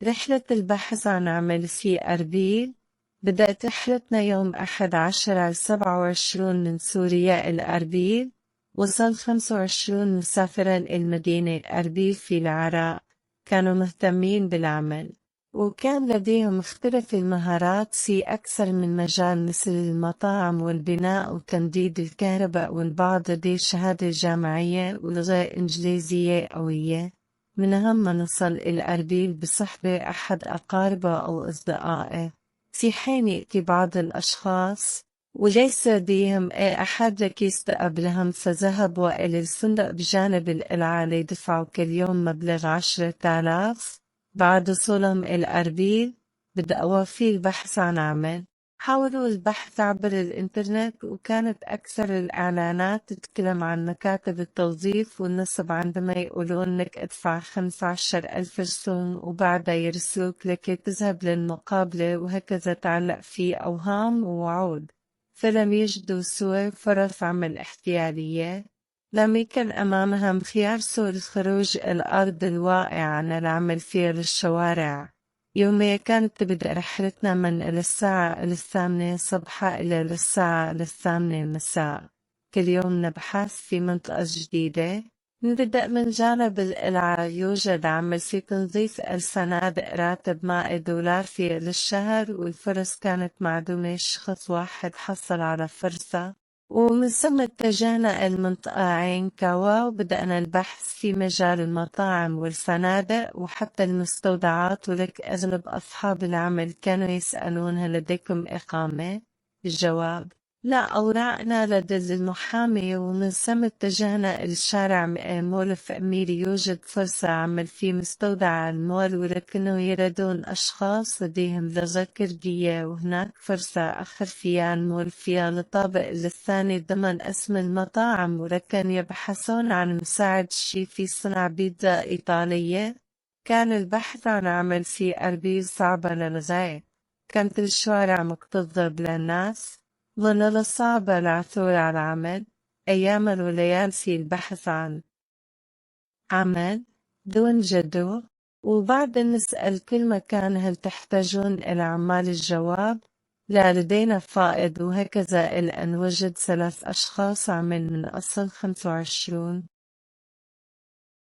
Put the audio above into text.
رحلة البحث عن عمل في أربيل. بدأت رحلتنا يوم 11/7/20 من سوريا إلى أربيل. وصل 25 مسافراً إلى مدينة أربيل في العراق. كانوا مهتمين بالعمل، وكان لديهم مختلف المهارات في أكثر من مجال مثل المطاعم والبناء وتمديد الكهرباء، والبعض لديه شهادة جامعية ولغة إنجليزية قوية. من هم نصل إلى أربيل بصحبة أحد أقاربه أو أصدقائه، في حين يأتي بعض الأشخاص وليس لديهم أي أحد يستقبلهم، فذهبوا إلى الفندق بجانب القلعة ليدفعوا كل يوم مبلغ 10,000. بعد وصولهم إلى أربيل بدأوا في البحث عن عمل. حاولوا البحث عبر الإنترنت، وكانت أكثر الإعلانات تتكلم عن مكاتب التوظيف والنصب، عندما يقولون لك ادفع 15,000 رسوم وبعدها يرسلوك لكي تذهب للمقابلة، وهكذا تعلق في أوهام ووعود. فلم يجدوا سوى فرص عمل احتيالية. لم يكن أمامهم خيار سوى الخروج إلى الأرض الواقعة عن العمل في الشوارع. يوميا كانت تبدأ رحلتنا من الساعة 8 صباحا إلى الساعة 8 مساء. كل يوم نبحث في منطقة جديدة. نبدأ من جانب القلعة. يوجد عمل في تنظيف الفنادق، راتب $100 في الشهر، والفرص كانت معدومة. شخص واحد حصل على فرصة، ومن ثم اتجهنا إلى المنطقة عين كاوا، وبدأنا البحث في مجال المطاعم والفنادق وحتى المستودعات. ولك أغلب أصحاب العمل كانوا يسألون هل لديكم إقامة؟ الجواب لا، أوراقنا لدى المحامي. ومن ثم اتجهنا إلى شارع مول فأمير. يوجد فرصة عمل في مستودع المول، ولكنه يريدون أشخاص لديهم لغة كردية. وهناك فرصة آخر فيها المول فيها للطابق الثاني ضمن اسم المطاعم، ولكن يبحثون عن مساعد شيف في صنع بيتزا إيطالية. كان البحث عن عمل في أربيل صعبة للغاية. كانت الشوارع مكتظة بالناس، ظل صعب العثور على عمل. أيام وليال في البحث عن عمل دون جدوى. وبعد نسأل كل مكان هل تحتاجون إلى عمال؟ الجواب لا، لدينا فائض. وهكذا إلى أن وجد 3 أشخاص عمل من أصل 25.